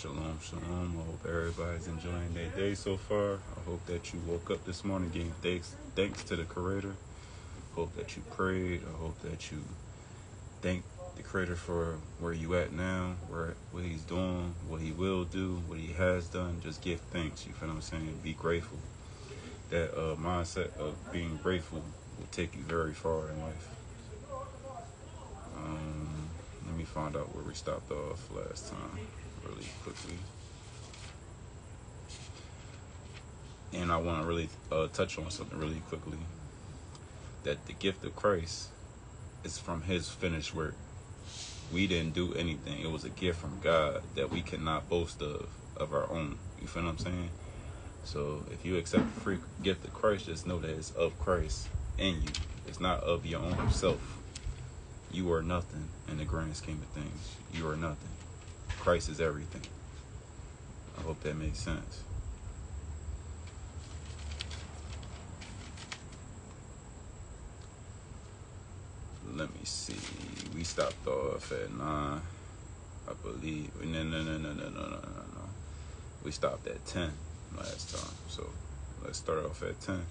Shalom, shalom. I hope everybody's enjoying their day so far. I hope that you woke up this morning giving thanks to the Creator. Hope that you prayed. I hope that you thank the Creator for where you at now, what He's doing, what He will do, what He has done. Just give thanks. You feel what I'm saying? Be grateful. That mindset of being grateful will take you very far in life. Let me find out where we stopped off last time really quickly. And I want to really touch on something really quickly. That the gift of Christ is from His finished work. We didn't do anything. It was a gift from God that we cannot boast of our own. You feel what I'm saying? So if you accept the free gift of Christ, just know that it's of Christ in you. It's not of your own self. You are nothing in the grand scheme of things. You are nothing. Christ is everything. I hope that makes sense. Let me see. We stopped off at 9, I believe. No. We stopped at 10 last time. So let's start off at 10.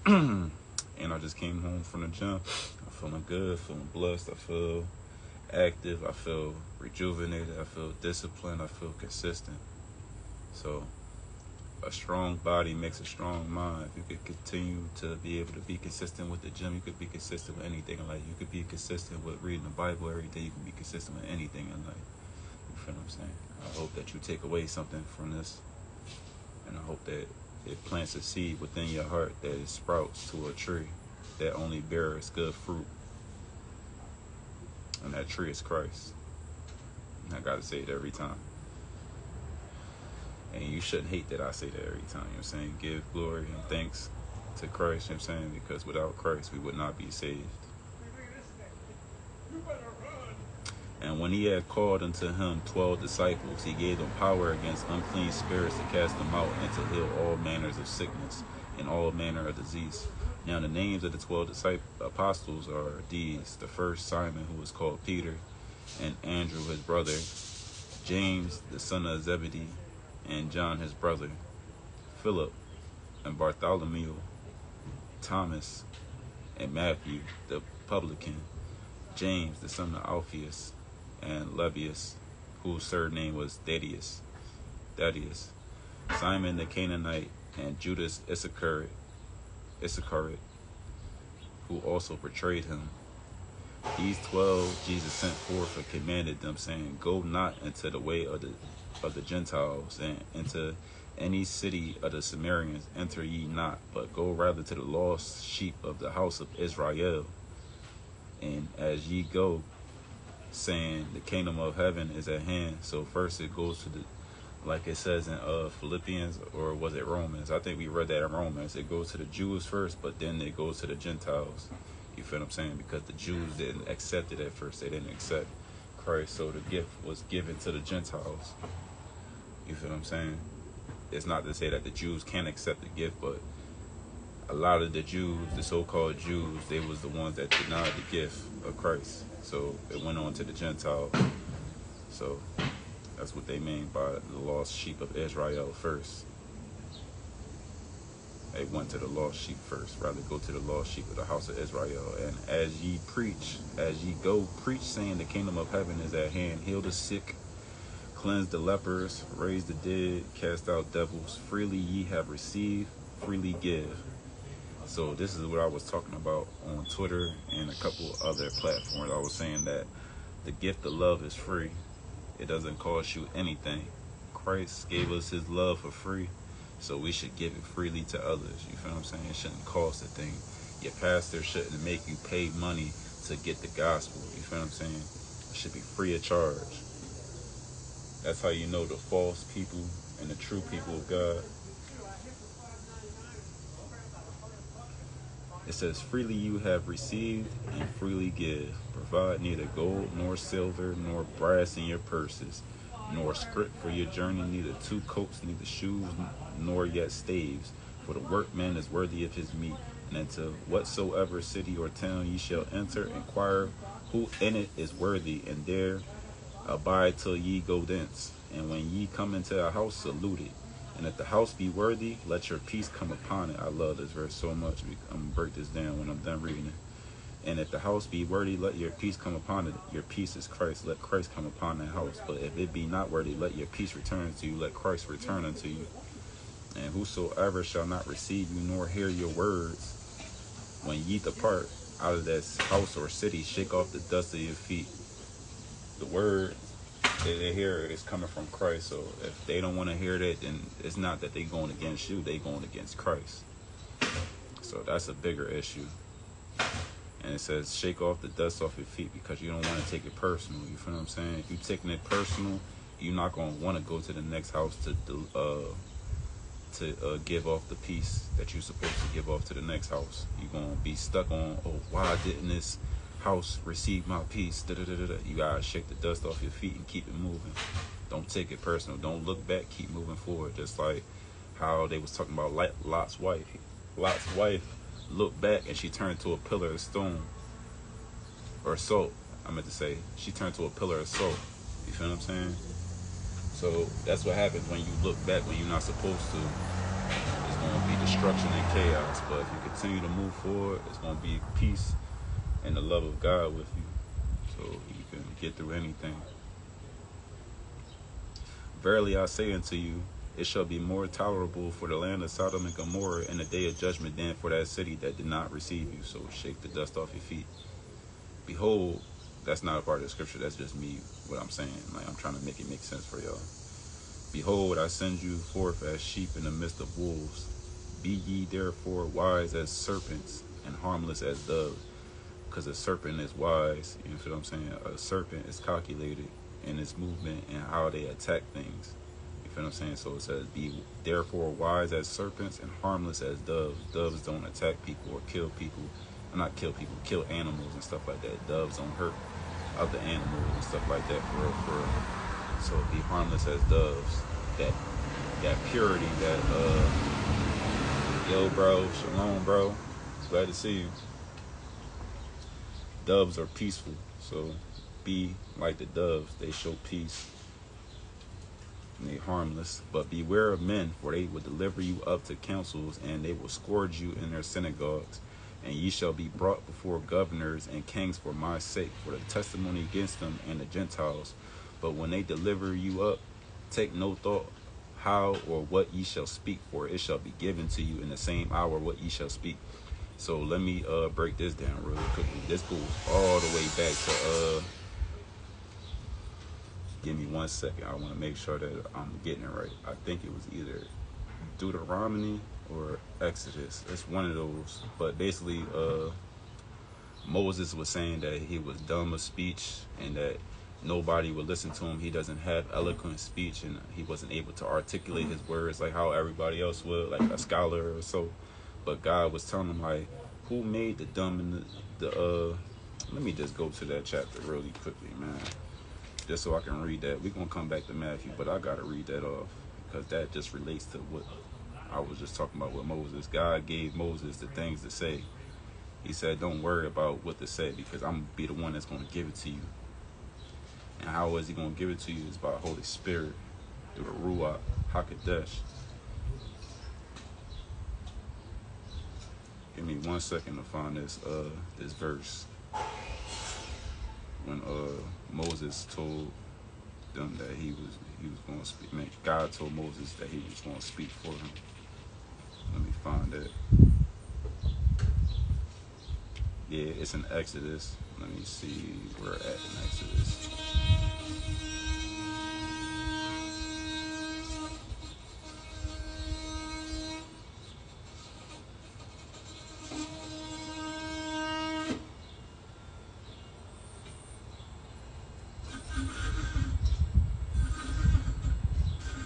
And I just came home from the gym. I'm feeling good, feeling blessed. I feel active. I feel rejuvenated. I feel disciplined. I feel consistent. So a strong body makes a strong mind. If you could continue to be able to be consistent with the gym, you could be consistent with anything in life. You could be consistent with reading the Bible every day. You can be consistent with anything in life. You feel what I'm saying? I hope that you take away something from this. And I hope that it plants a seed within your heart that it sprouts to a tree that only bears good fruit. And that tree is Christ. And I gotta say it every time. And you shouldn't hate that I say that every time. You know what I'm saying? Give glory and thanks to Christ. You know what I'm saying? Because without Christ, we would not be saved. And when He had called unto Him 12 disciples, He gave them power against unclean spirits to cast them out and to heal all manners of sickness and all manner of disease. Now the names of the 12 apostles are these: the first, Simon, who was called Peter, and Andrew his brother, James the son of Zebedee, and John his brother, Philip and Bartholomew, Thomas and Matthew the publican, James the son of Alphaeus, and Lebbaeus, whose surname was Thaddeus, Simon the Canaanite, and Judas Iscariot, who also betrayed Him. These 12 Jesus sent forth and commanded them, saying, Go not into the way of the Gentiles, and into any city of the Samaritans enter ye not, but go rather to the lost sheep of the house of Israel. And as ye go, saying, the kingdom of heaven is at hand. So first it goes to like it says in Philippians, or was it Romans? I think we read that in Romans. It goes to the Jews first, but then it goes to the Gentiles. You feel what I'm saying? Because the Jews didn't accept it at first. They didn't accept Christ, so the gift was given to the Gentiles. You feel what I'm saying? It's not to say that the Jews can't accept the gift, but a lot of the Jews, the so-called Jews, they was the ones that denied the gift of Christ. So it went on to the Gentiles. So that's what they mean by the lost sheep of Israel first. They went to the lost sheep first. Rather go to the lost sheep of the house of Israel. And as ye go preach, saying the kingdom of heaven is at hand. Heal the sick, cleanse the lepers, raise the dead, cast out devils. Freely ye have received, freely give. So this is what I was talking about on Twitter and a couple other platforms. I was saying that the gift of love is free. It doesn't cost you anything. Christ gave us His love for free, so we should give it freely to others. You feel what I'm saying? It shouldn't cost a thing. Your pastor shouldn't make you pay money to get the gospel. You feel what I'm saying? It should be free of charge. That's how you know the false people and the true people of God. It says, freely you have received and freely give. Provide neither gold nor silver nor brass in your purses, nor scrip for your journey, neither 2 coats, neither shoes, nor yet staves. For the workman is worthy of his meat. And into whatsoever city or town ye shall enter, inquire who in it is worthy, and there abide till ye go thence. And when ye come into a house, salute it. And if the house be worthy, let your peace come upon it. I love this verse so much. I'm going to break this down when I'm done reading it. And if the house be worthy, let your peace come upon it. Your peace is Christ. Let Christ come upon that house. But if it be not worthy, let your peace return unto you. Let Christ return unto you. And whosoever shall not receive you nor hear your words, when ye depart out of that house or city, shake off the dust of your feet. The word that they hear is coming from Christ. So if they don't want to hear that, then it's not that they going against you, they going against Christ. So that's a bigger issue. And it says shake off the dust off your feet, because you don't want to take it personal. You feel what I'm saying? If you're taking it personal, you're not going to want to go to the next house to give off the peace that you're supposed to give off to the next house. You're going to be stuck on, oh, why didn't this house receive my peace? You got to shake the dust off your feet and keep it moving. Don't take it personal. Don't look back. Keep moving forward. Just like how they was talking about Lot's wife. Lot's wife looked back and she turned to a pillar of stone. Or salt, I meant to say. She turned to a pillar of salt. You feel what I'm saying? So that's what happens when you look back when you're not supposed to. It's going to be destruction and chaos. But if you continue to move forward, it's going to be peace and the love of God with you, so you can get through anything. Verily I say unto you, it shall be more tolerable for the land of Sodom and Gomorrah in the day of judgment than for that city that did not receive you. So shake the dust off your feet. Behold, that's not a part of the scripture. That's just me, what I'm saying. Like, I'm trying to make it make sense for y'all. Behold, I send you forth as sheep in the midst of wolves. Be ye therefore wise as serpents and harmless as doves. Because a serpent is wise. You feel what I'm saying? A serpent is calculated in its movement and how they attack things. You feel what I'm saying? So it says, be therefore wise as serpents and harmless as doves. Doves don't attack people or kill people. Not kill people, kill animals and stuff like that. Doves don't hurt other animals and stuff like that, for real, for real. So be harmless as doves. That purity, yo bro, shalom bro, glad to see you. Doves are peaceful, so be like the doves. They show peace and they harmless. But beware of men, for they will deliver you up to councils, and they will scourge you in their synagogues. And ye shall be brought before governors and kings for my sake, for the testimony against them and the Gentiles. But when they deliver you up, take no thought how or what ye shall speak, for it shall be given to you in the same hour what ye shall speak. So let me break this down really quickly. This goes all the way back to give me 1 second. I want to make sure that I'm getting it right. I think it was either Deuteronomy or Exodus. It's one of those. But basically, Moses was saying that he was dumb of speech and that nobody would listen to him. He doesn't have eloquent speech, and he wasn't able to articulate his words like how everybody else would, like a scholar or so. But God was telling him, like, who made the dumb and the let me just go to that chapter really quickly, man, just so I can read that. We're going to come back to Matthew, but I got to read that off because that just relates to what I was just talking about with Moses. God gave Moses the things to say. He said, don't worry about what to say, because I'm going to be the one that's going to give it to you. And how is he going to give it to you? Is by the Holy Spirit, through the Ruach HaKodesh. Give me 1 second to find this verse. When Moses told them that he was going to speak. Man, God told Moses that he was going to speak for him. Let me find that. Yeah, it's in Exodus. Let me see where at in Exodus.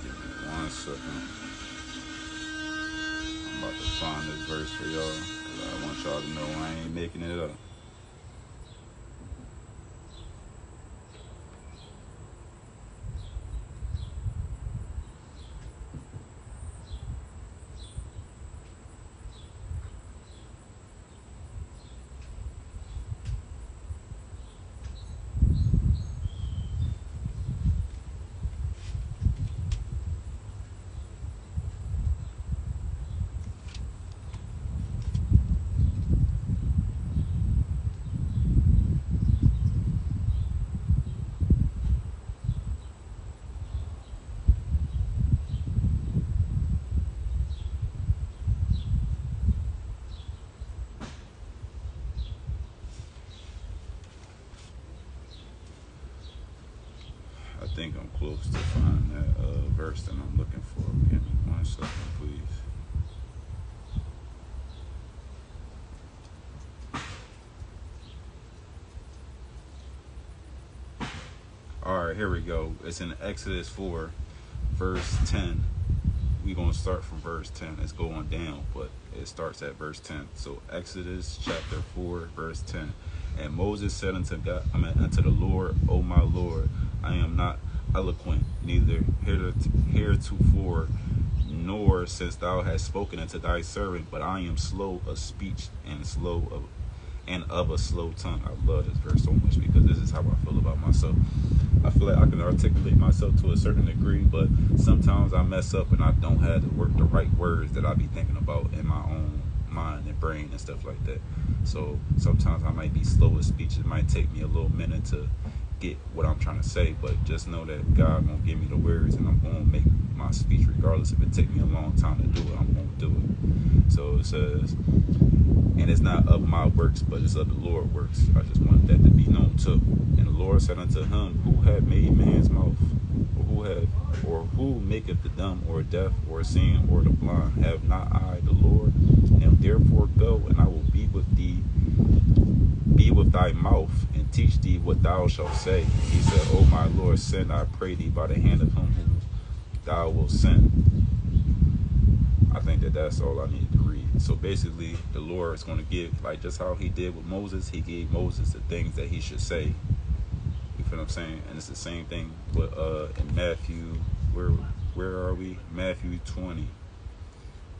Give me 1 second. I'm about to find this verse for y'all, because I want y'all to know I ain't making it up. close to find that verse that I'm looking for. Give me 1 second, please. All right, here we go. It's in Exodus 4, verse 10. We're going to start from verse 10. It's going down, but it starts at verse 10. So Exodus chapter 4, verse 10. And Moses said unto the Lord, O my Lord, I am not eloquent, neither heretofore, nor since thou hast spoken unto thy servant, but I am slow of speech and of a slow tongue. I love this verse so much because this is how I feel about myself. I feel like I can articulate myself to a certain degree, but sometimes I mess up and I don't have the right words that I be thinking about in my own mind and brain and stuff like that. So sometimes I might be slow of speech. It might take me a little minute to get what I'm trying to say, but just know that God gonna give me the words and I'm gonna make my speech regardless if it take me a long time to do it. I'm gonna do it. So it says, and it's not of my works, but it's of the Lord's works. I just want that to be known too. And the Lord said unto him, Who hath made man's mouth? Or who maketh the dumb or deaf or seeing or the blind? Have not I the Lord? And therefore go, and I will be with thee, be with thy mouth, and teach thee what thou shalt say. He said, O my Lord, send, I pray thee, by the hand of him whom thou wilt send. I think that's all I needed to read. So basically, the Lord is going to give, like just how he did with Moses, he gave Moses the things that he should say. You feel what I'm saying? And it's the same thing with in Matthew, where are we? Matthew 20.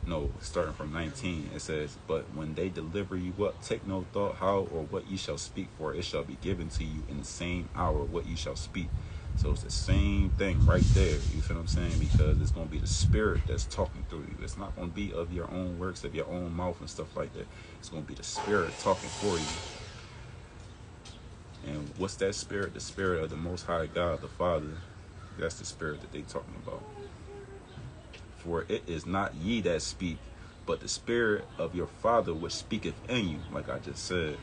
No, starting from 19, it says, But when they deliver you up, take no thought how or what ye shall speak, for it shall be given to you in the same hour what ye shall speak. So it's the same thing right there, you feel what I'm saying? Because it's going to be the Spirit that's talking through you. It's not going to be of your own works, of your own mouth and stuff like that. It's going to be the Spirit talking for you. And what's that Spirit? The Spirit of the Most High God, the Father. That's the Spirit that they talking about. For it is not ye that speak, but the Spirit of your Father which speaketh in you, like I just said.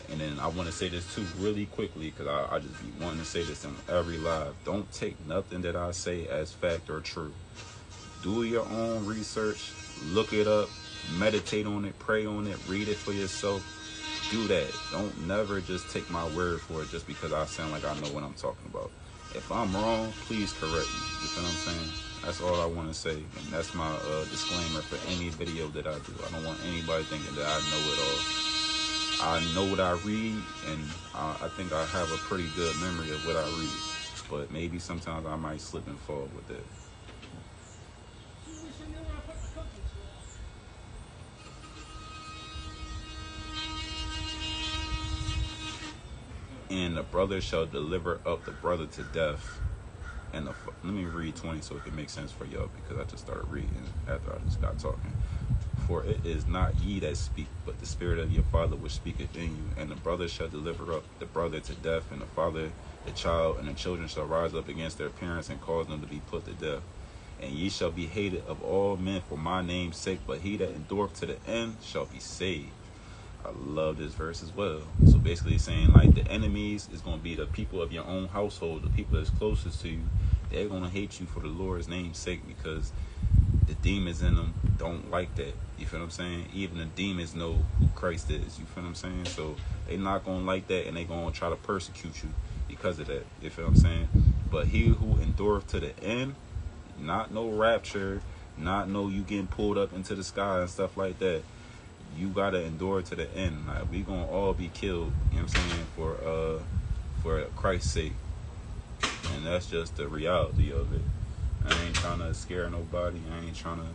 And then I want to say this too really quickly, because I just be wanting to say this in every live. Don't take nothing that I say as fact or true. Do your own research, look it up, meditate on it, pray on it, read it for yourself. Do that. Don't never just take my word for it just because I sound like I know what I'm talking about. If I'm wrong, please correct me. You feel what I'm saying? That's all I want to say. And that's my disclaimer for any video that I do. I don't want anybody thinking that I know it all. I know what I read, and I think I have a pretty good memory of what I read. But maybe sometimes I might slip and fall with it. And the brother shall deliver up the brother to death. And let me read 20 so it can make sense for y'all, because I just started reading after I just got talking. For it is not ye that speak, but the Spirit of your Father which speaketh in you. And the brother shall deliver up the brother to death, and the father the child, and the children shall rise up against their parents and cause them to be put to death. And ye shall be hated of all men for my name's sake, but he that endureth to the end shall be saved. I love this verse as well. So basically saying like the enemies is going to be the people of your own household, the people that's closest to you. They're going to hate you for the Lord's name's sake, because the demons in them don't like that. You feel what I'm saying? Even the demons know who Christ is. You feel what I'm saying? So they not going to like that, and they going to try to persecute you because of that. You feel what I'm saying? But he who endureth to the end, not no rapture, not no you getting pulled up into the sky and stuff like that. You gotta endure to the end. Like, we gonna all be killed, you know what I'm saying, for Christ's sake. And that's just the reality of it. I ain't trying to scare nobody. I ain't trying to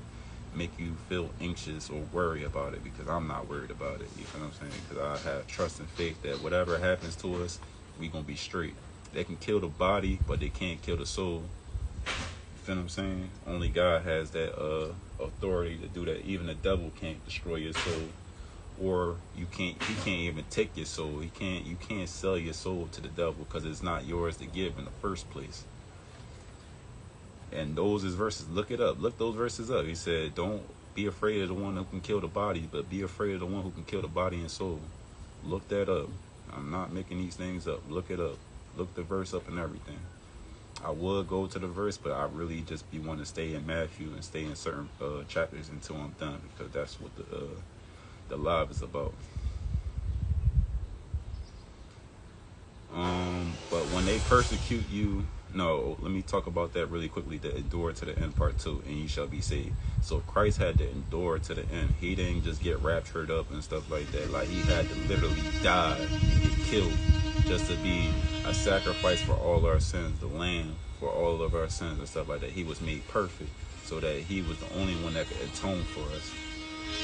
make you feel anxious or worry about it, because I'm not worried about it. You feel what I'm saying? Because I have trust and faith that whatever happens to us, we gonna be straight. They can kill the body, but they can't kill the soul. You feel what I'm saying? Only God has that authority to do that. Even the devil can't destroy your soul, or he can't even take your soul. You can't sell your soul to the devil, because it's not yours to give in the first place. And those is verses. Look it up. Look those verses up. He said, don't be afraid of the one who can kill the body, but be afraid of the one who can kill the body and soul. Look that up. I'm not making these things up. Look it up. look the verse up and everything. I would go to the verse, but I really just be wanting to stay in Matthew and stay in certain chapters until I'm done, because that's what the live is about. But when they persecute you, no, let me talk about that really quickly. To endure to the end, part 2, and you shall be saved. So Christ had to endure to the end. He didn't just get raptured up and stuff like that. Like, he had to literally die and get killed just to be a sacrifice for all our sins, the lamb for all of our sins and stuff like that. He was made perfect so that he was the only one that could atone for us.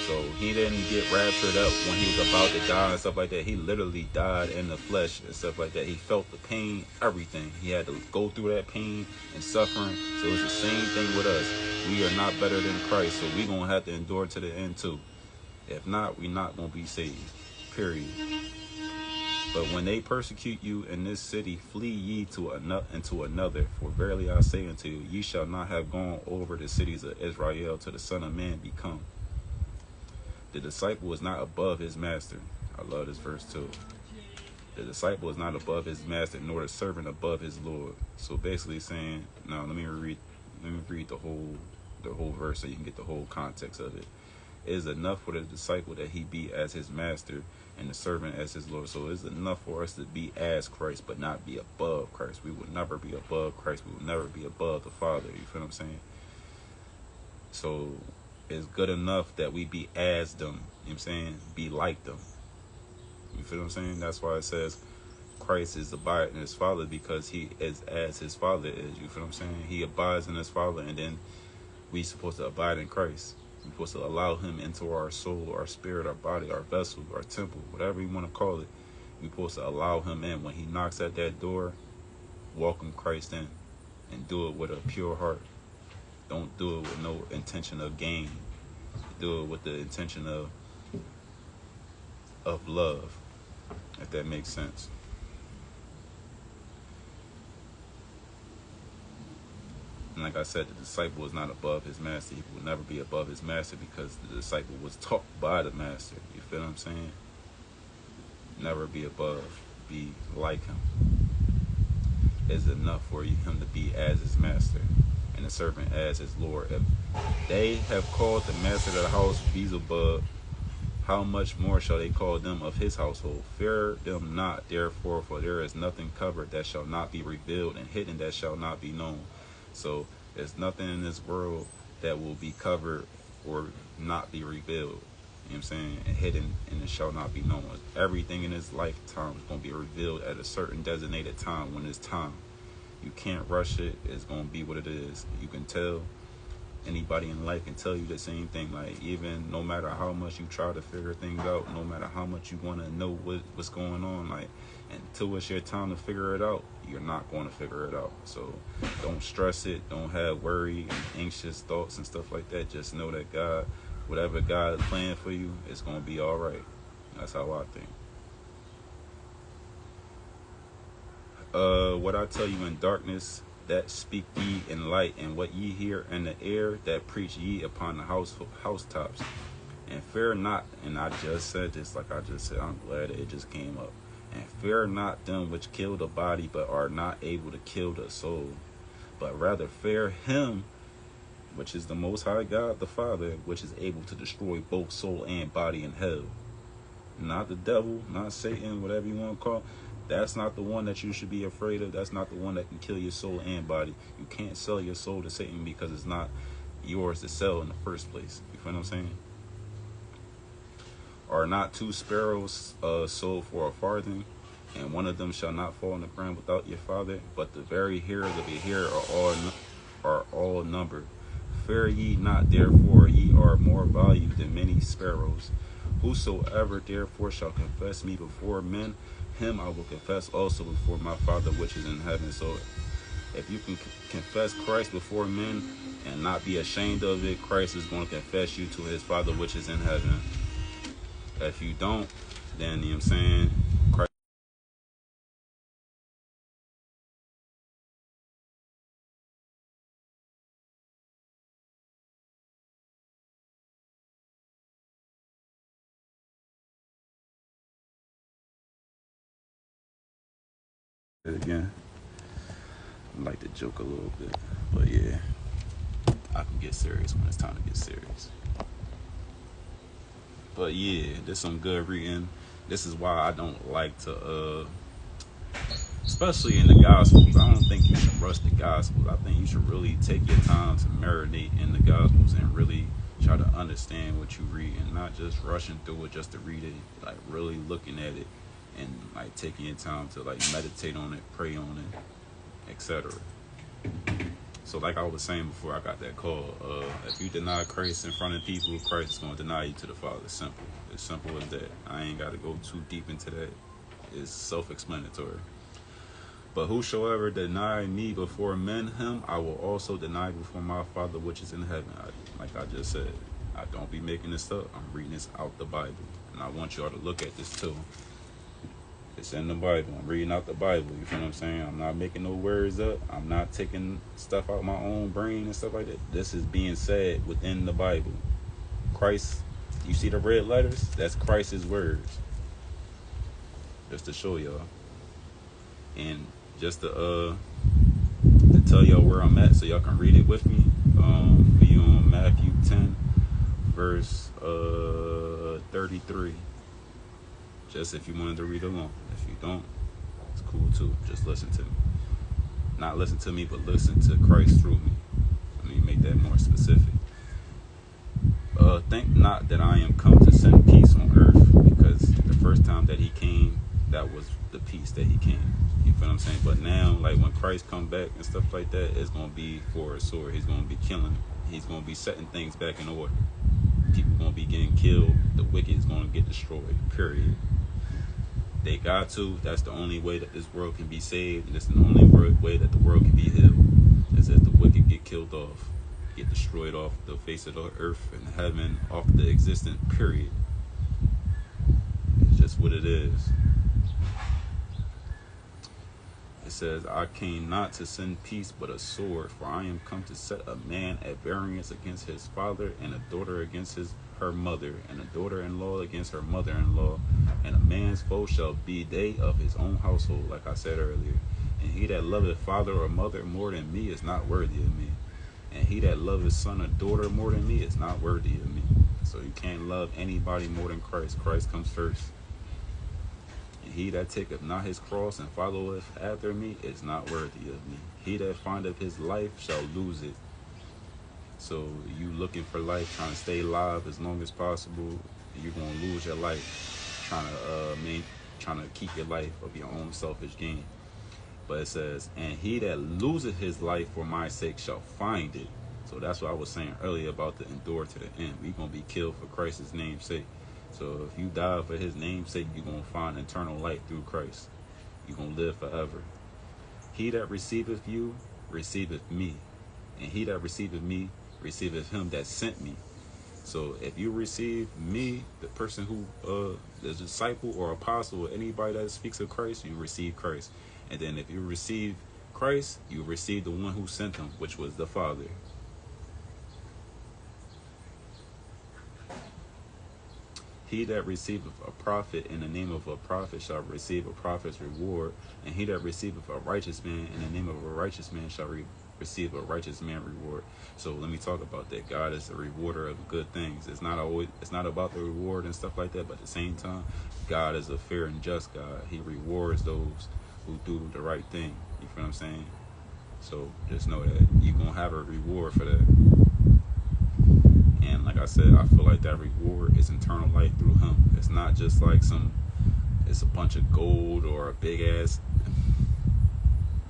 So he didn't get raptured up when he was about to die and stuff like that. He literally died in the flesh and stuff like that. He felt the pain, everything. He had to go through that pain and suffering. So it's the same thing with us. We are not better than Christ, so we're going to have to endure to the end too. If not, we're not going to be saved, period. But when they persecute you in this city, flee ye into another. For verily I say unto you, ye shall not have gone over the cities of Israel till the Son of Man be come. The disciple is not above his master. I love this verse too. The disciple is not above his master, nor the servant above his Lord. So basically saying, now let me read the whole verse so you can get the whole context of it. It is enough for the disciple that he be as his master and the servant as his Lord. So it's enough for us to be as Christ, but not be above Christ. We will never be above Christ. We will never be above the Father. You feel what I'm saying? So it's good enough that we be as them. You know what I'm saying? Be like them. You feel what I'm saying? That's why it says Christ is abiding in his Father, because he is as his Father is. You feel what I'm saying? He abides in his Father, and then we supposed to abide in Christ. We're supposed to allow him into our soul, our spirit, our body, our vessel, our temple, whatever you want to call it. We're supposed to allow him in. When he knocks at that door, welcome Christ in, and do it with a pure heart. Don't do it with no intention of gain. Do it with the intention of love, if that makes sense. And like I said, the disciple is not above his master. He will never be above his master, because the disciple was taught by the master. You feel what I'm saying? Never be above. Be like him. It's enough for him to be as his master and the servant as his Lord. If they have called the master of the house Beelzebub, how much more shall they call them of his household? Fear them not, therefore, for there is nothing covered that shall not be revealed, and hidden that shall not be known. So there's nothing in this world that will be covered or not be revealed. You know what I'm saying? And hidden, and it shall not be known. Everything in this lifetime is going to be revealed at a certain designated time, when it's time. You can't rush it. It's going to be what it is. You can tell. Anybody in life can tell you the same thing. Like, even no matter how much you try to figure things out, no matter how much you want to know what's going on, like, until it's your time to figure it out, you're not going to figure it out. So don't stress it. Don't have worry and anxious thoughts and stuff like that. Just know that God, whatever God is planning for you, it's going to be all right. That's how I think. What I tell you in darkness, that speak ye in light, and what ye hear in the air, that preach ye upon the housetops. And fear not, and I just said this, like I just said, I'm glad it just came up. And fear not them which kill the body, but are not able to kill the soul. But rather fear him, which is the Most High God, the Father, which is able to destroy both soul and body in hell. Not the devil, not Satan, whatever you want to call it. That's not the one that you should be afraid of. That's not the one that can kill your soul and body. You can't sell your soul to Satan, because it's not yours to sell in the first place. You feel what I'm saying? Are not 2 sparrows sold for a farthing, and one of them shall not fall on the ground without your Father? But the very hairs of your hair are all numbered. Fear ye not, therefore, ye are more valued than many sparrows. Whosoever therefore shall confess me before men, him I will confess also before my Father which is in heaven. So if you can confess Christ before men and not be ashamed of it, Christ is going to confess you to his Father which is in heaven. If you don't, then, you know what I'm saying, Christ Again, I like to joke a little bit, but yeah, I can get serious when it's time to get serious. But yeah, there's some good reading. This is why I don't like to, especially in the Gospels. I don't think you should rush the Gospels. I think you should really take your time to marinate in the Gospels and really try to understand what you read and not just rushing through it just to read it. Like really looking at it and like taking your time to like meditate on it, pray on it, etc. So like I was saying before I got that call, if you deny Christ in front of people, Christ is going to deny you to the Father. Simple. As simple as that. I ain't got to go too deep into that. It's self-explanatory. But whosoever deny me before men, him I will also deny before my Father which is in heaven. Like I just said, I don't be making this up. I'm reading this out the Bible. And I want y'all to look at this too. It's in the Bible. I'm reading out the Bible. You feel what I'm saying? I'm not making no words up. I'm not taking stuff out of my own brain and stuff like that. This is being said within the Bible. Christ, you see the red letters? That's Christ's words. Just to show y'all. And just to tell y'all where I'm at so y'all can read it with me. We on Matthew 10, verse 33. Just if you wanted to read along. If you don't, it's cool too. Just listen to me. Not listen to me, but listen to Christ through me. Let me make that more specific. Think not that I am come to send peace on earth, because the first time that he came, that was the peace that he came. You feel what I'm saying? But now, like when Christ come back and stuff like that, it's going to be for a sword. He's going to be killing. He's going to be setting things back in order. People going to be getting killed. The wicked is going to get destroyed. Period. They got to. That's the only way that this world can be saved. And it's the only way that the world can be healed. Is that the wicked get killed off. Get destroyed off the face of the earth and heaven. Off the existence. Period. It's just what it is. It says, I came not to send peace but a sword, for I am come to set a man at variance against his father, and a daughter against her mother, and a daughter-in-law against her mother-in-law, and a man's foe shall be they of his own household, like I said earlier. And he that loveth father or mother more than me is not worthy of me. And he that loveth son or daughter more than me is not worthy of me. So you can't love anybody more than Christ. Christ comes first. He that taketh not his cross and followeth after me is not worthy of me. He that findeth his life shall lose it. So you looking for life, trying to stay alive as long as possible, you're gonna lose your life trying to keep your life of your own selfish gain. But it says, and he that loseth his life for my sake shall find it. So that's what I was saying earlier about the endure to the end. We're gonna be killed for Christ's name's sake. So if you die for his name's sake, you're going to find eternal life through Christ. You're going to live forever. He that receiveth you, receiveth me. And he that receiveth me, receiveth him that sent me. So if you receive me, the person who, the disciple or apostle or anybody that speaks of Christ, you receive Christ. And then if you receive Christ, you receive the one who sent him, which was the Father. He that receiveth a prophet in the name of a prophet shall receive a prophet's reward, and he that receiveth a righteous man in the name of a righteous man shall receive a righteous man reward. So let me talk about that. God is the rewarder of good things. It's not about the reward and stuff like that, but at the same time, God is a fair and just God. He rewards those who do the right thing. You feel what I'm saying? So just know that you're gonna have a reward for that. And like I said, I feel like that reward is eternal life through him. It's not just like it's a bunch of gold or a big ass.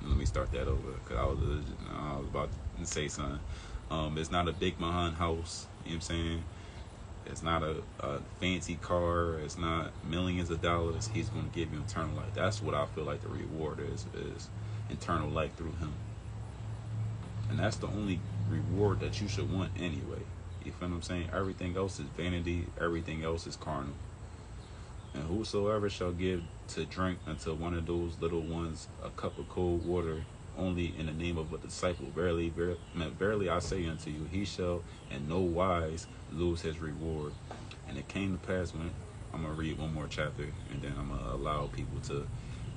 Let me start that over, because I was about to say something. It's not a big Mahan house. You know what I'm saying? It's not a fancy car. It's not millions of dollars. He's going to give you eternal life. That's what I feel like the reward is eternal life through him. And that's the only reward that you should want anyway. You feel what I'm saying? Everything else is vanity. Everything else is carnal. And whosoever shall give to drink unto one of those little ones a cup of cold water, only in the name of a disciple, verily I say unto you, he shall in no wise lose his reward. And it came to pass when, I'm going to read one more chapter, and then I'm going to allow people to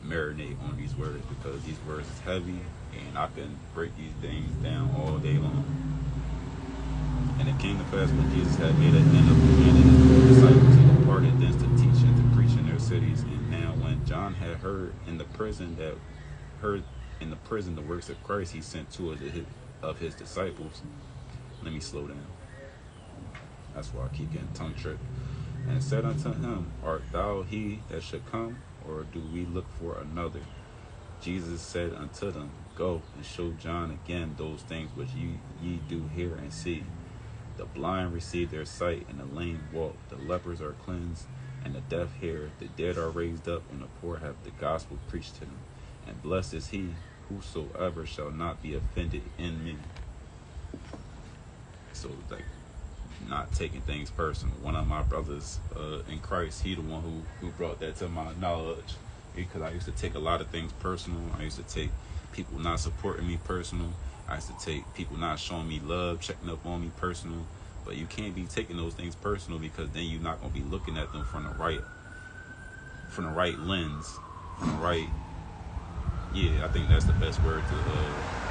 marinate on these words, because these words is heavy, and I can break these things down all day long. And it came to pass when Jesus had made an end of commanding his disciples, he departed thence to teach and to preach in their cities. And now when John had heard in the prison the works of Christ, he sent two of his disciples. Let me slow down. That's why I keep getting tongue tripped. And said unto him, Art thou he that should come, or do we look for another? Jesus said unto them, Go and show John again those things which ye do hear and see. The blind receive their sight, and the lame walk. The lepers are cleansed, and the deaf hear. The dead are raised up, and the poor have the gospel preached to them. And blessed is he whosoever shall not be offended in me. So, like, not taking things personal. One of my brothers in Christ, he the one who brought that to my knowledge, because I used to take a lot of things personal. I used to take people not supporting me personal. I used to take people not showing me love, checking up on me personal. But you can't be taking those things personal, because then you're not going to be looking at them from the right lens, from the right. Yeah, I think that's the best word to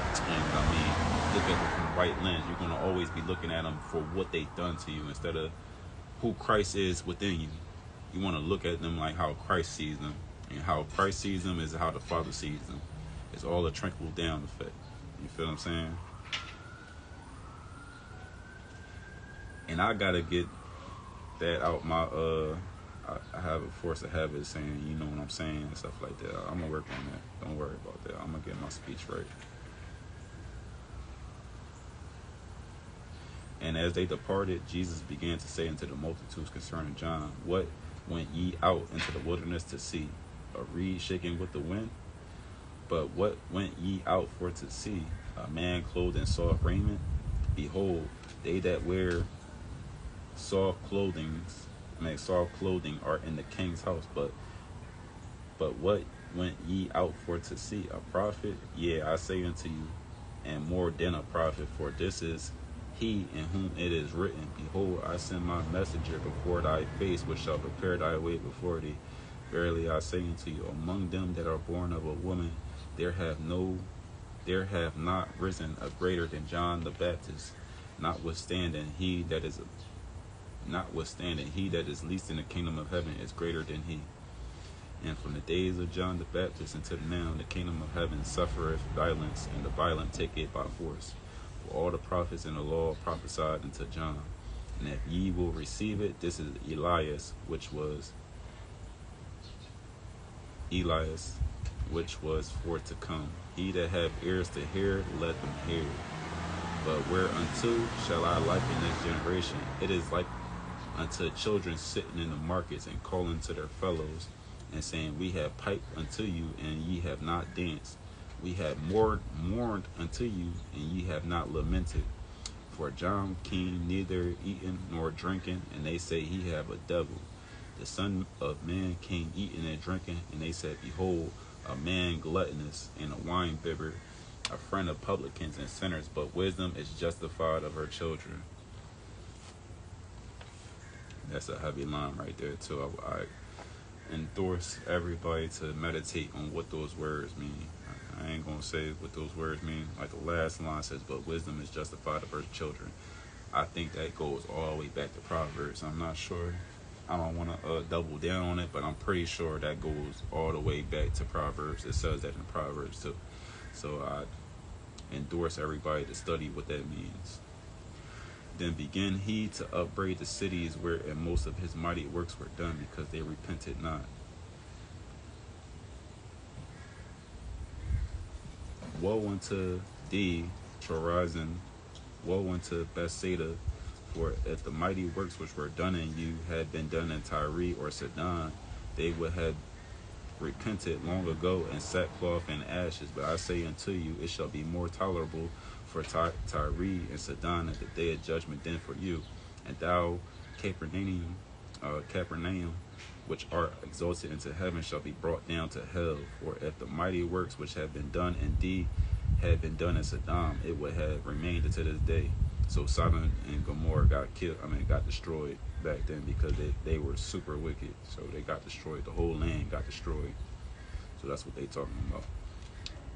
explain what I mean. Look at them from the right lens. You're going to always be looking at them for what they've done to you, instead of who Christ is within you. You want to look at them like how Christ sees them. And how Christ sees them is how the Father sees them. It's all a trickle down effect. You feel what I'm saying? And I gotta get that out my I have a force of habit of saying, you know what I'm saying, and stuff like that. I'm gonna work on that. Don't worry about that. I'm gonna get my speech right. And as they departed, Jesus began to say unto the multitudes concerning John, What went ye out into the wilderness to see? A reed shaking with the wind? But what went ye out for to see? A man clothed in soft raiment? Behold, they that wear soft clothing are in the king's house. But what went ye out for to see? A prophet? Yea, I say unto you, and more than a prophet. For this is he in whom it is written, Behold, I send my messenger before thy face, which shall prepare thy way before thee. Verily I say unto you, among them that are born of a woman, there have not risen a greater than John the Baptist. Notwithstanding, he that is least in the kingdom of heaven is greater than he. And from the days of John the Baptist until now, the kingdom of heaven suffereth violence, and the violent take it by force. For all the prophets in the law prophesied unto John. And if ye will receive it, this is Elias, which was for to come. He that have ears to hear, let them hear. But whereunto shall I liken this generation? It is like unto children sitting in the markets and calling to their fellows, and saying, We have piped unto you, and ye have not danced. We have mourned unto you, and ye have not lamented. For John came neither eating nor drinking, and they say he have a devil. The Son of Man came eating and drinking, and they said, Behold, a man gluttonous and a winebibber, a friend of publicans and sinners, but wisdom is justified of her children. That's a heavy line right there, too. I endorse everybody to meditate on what those words mean. I ain't going to say what those words mean. Like the last line says, but wisdom is justified of her children. I think that goes all the way back to Proverbs. I'm not sure. I don't want to double down on it, but I'm pretty sure that goes all the way back to Proverbs. It says that in Proverbs too. So I endorse everybody to study what that means. Then began he to upbraid the cities wherein most of his mighty works were done, because they repented not. Woe unto thee, Chorazin! Woe unto Bethsaida! For if the mighty works which were done in you had been done in Tyre or Sidon, they would have repented long ago in sackcloth and ashes. But I say unto you, it shall be more tolerable for Tyre and Sidon at the day of judgment than for you. And thou, Capernaum, which art exalted into heaven, shall be brought down to hell. For if the mighty works which have been done in thee had been done in Sodom, it would have remained unto this day. So Sodom and Gomorrah got destroyed back then, because they were super wicked. So they got destroyed. The whole land got destroyed. So that's what they talking about.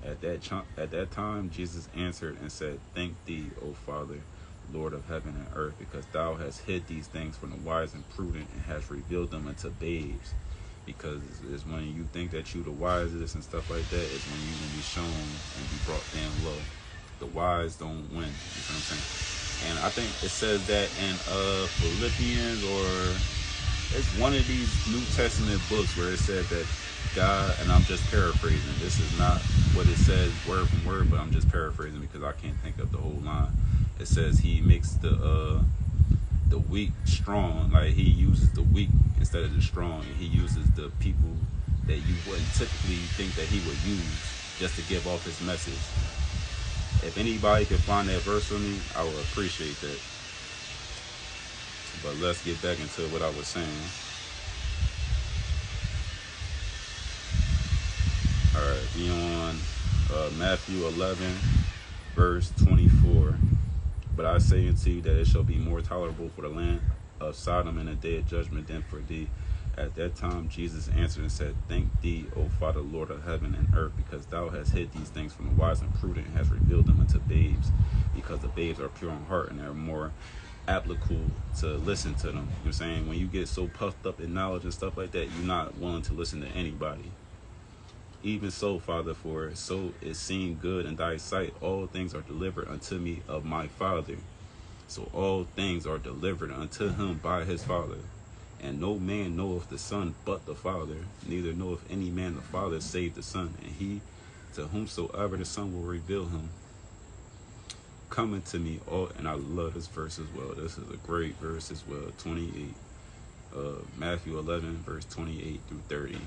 At that time, Jesus answered and said, "Thank thee, O Father, Lord of heaven and earth, because thou hast hid these things from the wise and prudent, and hast revealed them unto babes." Because it's when you think that you the wisest and stuff like that, it's when you gonna be shown and be brought down low. The wise don't win. You know what I'm saying? And I think it says that in Philippians, or it's one of these New Testament books where it said that God, and I'm just paraphrasing, this is not what it says word from word, but I'm just paraphrasing because I can't think of the whole line. It says he makes the weak strong. Like, he uses the weak instead of the strong, and he uses the people that you wouldn't typically think that he would use just to give off his message. If anybody can find that verse for me, I would appreciate that. But let's get back into what I was saying. Alright, we on Matthew 11, verse 24. "But I say unto you that it shall be more tolerable for the land of Sodom in the day of judgment than for thee." At that time Jesus answered and said, "Thank thee, O Father, Lord of heaven and earth, because thou hast hid these things from the wise and prudent, and hast revealed them unto babes, because the babes are pure in heart and are more applicable to listen to them." You know what I'm saying? When you get so puffed up in knowledge and stuff like that, you're not willing to listen to anybody. "Even so, Father, for so it seemed good in thy sight, all things are delivered unto me of my Father." So all things are delivered unto him by his Father. "And no man knoweth the Son but the Father, neither knoweth any man the Father save the Son, and he to whomsoever the Son will reveal him. Coming to me all," and I love this verse as well. This is a great verse as well. 28, Matthew 11, verse 28 through 30.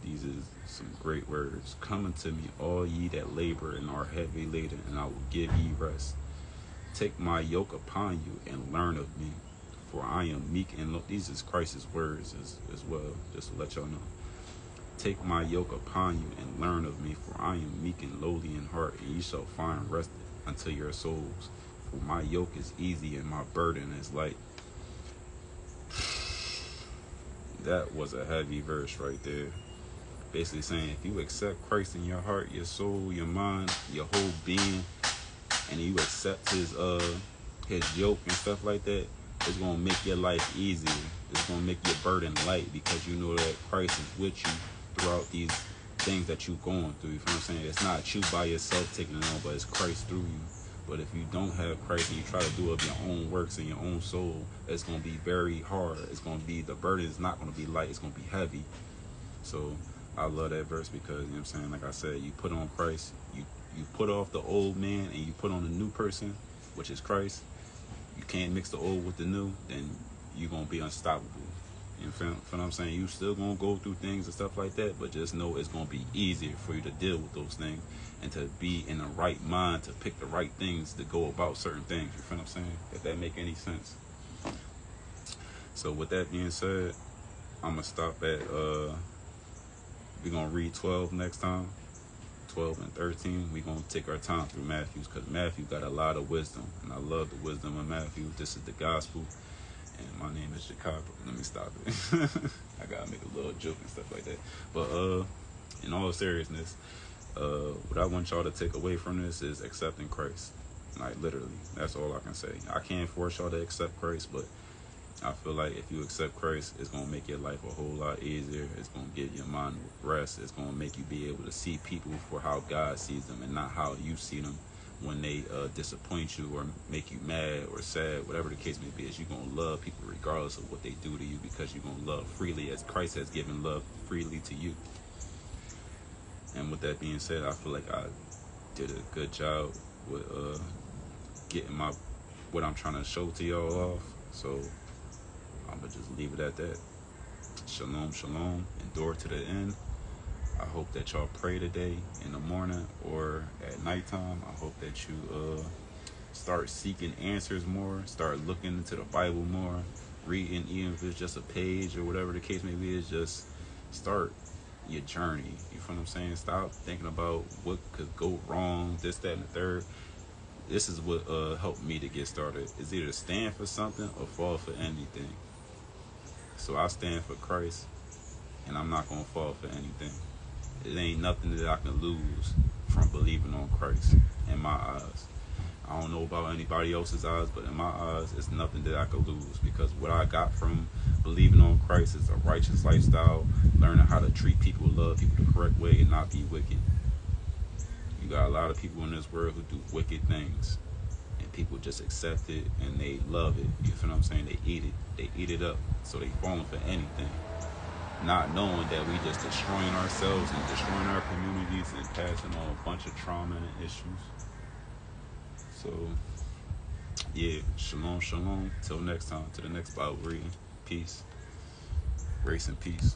These is some great words. "Coming to me all ye that labor and are heavy laden, and I will give ye rest. Take my yoke upon you and learn of me, for I am meek and low." These is Christ's words as well, just to let y'all know. "Take my yoke upon you and learn of me, for I am meek and lowly in heart, and ye shall find rest unto your souls. For my yoke is easy and my burden is light." That was a heavy verse right there. Basically saying, if you accept Christ in your heart, your soul, your mind, your whole being, and you accept his yoke and stuff like that, it's gonna make your life easier. It's gonna make your burden light, because you know that Christ is with you throughout these things that you're going through. You feel what I'm saying? It's not you by yourself taking it on, but it's Christ through you. But if you don't have Christ and you try to do it of your own works and your own soul, it's gonna be very hard. It's gonna be, the burden is not gonna be light. It's gonna be heavy. So I love that verse because, you know what I'm saying, like I said, you put on Christ, you put off the old man and you put on the new person, which is Christ. You can't mix the old with the new, then you're going to be unstoppable. You feel what I'm saying? You still going to go through things and stuff like that, but just know it's going to be easier for you to deal with those things and to be in the right mind to pick the right things to go about certain things. You feel what I'm saying? If that make any sense. So with that being said, I'm going to stop at, we're going to read 12 next time. 12 and 13. We're going to take our time through Matthew, because Matthew got a lot of wisdom, and I love the wisdom of Matthew. This is the gospel, and my name is Jacob. Let me stop it. I got to make a little joke and stuff like that. But in all seriousness, what I want y'all to take away from this is accepting Christ. Like, literally, that's all I can say. I can't force y'all to accept Christ, but I feel like if you accept Christ, it's going to make your life a whole lot easier. It's going to give your mind rest. It's going to make you be able to see people for how God sees them and not how you see them when they disappoint you or make you mad or sad. Whatever the case may be, is you're going to love people regardless of what they do to you, because you're going to love freely as Christ has given love freely to you. And with that being said, I feel like I did a good job with getting what I'm trying to show to y'all off. So I'm going to just leave it at that. Shalom, shalom. Endure to the end. I hope that y'all pray today in the morning or at nighttime. I hope that you start seeking answers more. Start looking into the Bible more. Reading, even if it's just a page or whatever the case may be. Is just start your journey. You feel what I'm saying? Stop thinking about what could go wrong, this, that, and the third. This is what helped me to get started. It's either stand for something or fall for anything. So I stand for Christ, and I'm not going to fall for anything. It ain't nothing that I can lose from believing on Christ in my eyes. I don't know about anybody else's eyes, but in my eyes, it's nothing that I could lose, because what I got from believing on Christ is a righteous lifestyle, learning how to treat people, love people the correct way, and not be wicked. You got a lot of people in this world who do wicked things, and people just accept it and they love it. You feel what I'm saying? They eat it up, so they falling for anything, not knowing that we just destroying ourselves and destroying our communities and passing on a bunch of trauma and issues. So, yeah, shalom, shalom. Till next time, to the next Bible reading. Peace. Grace and peace.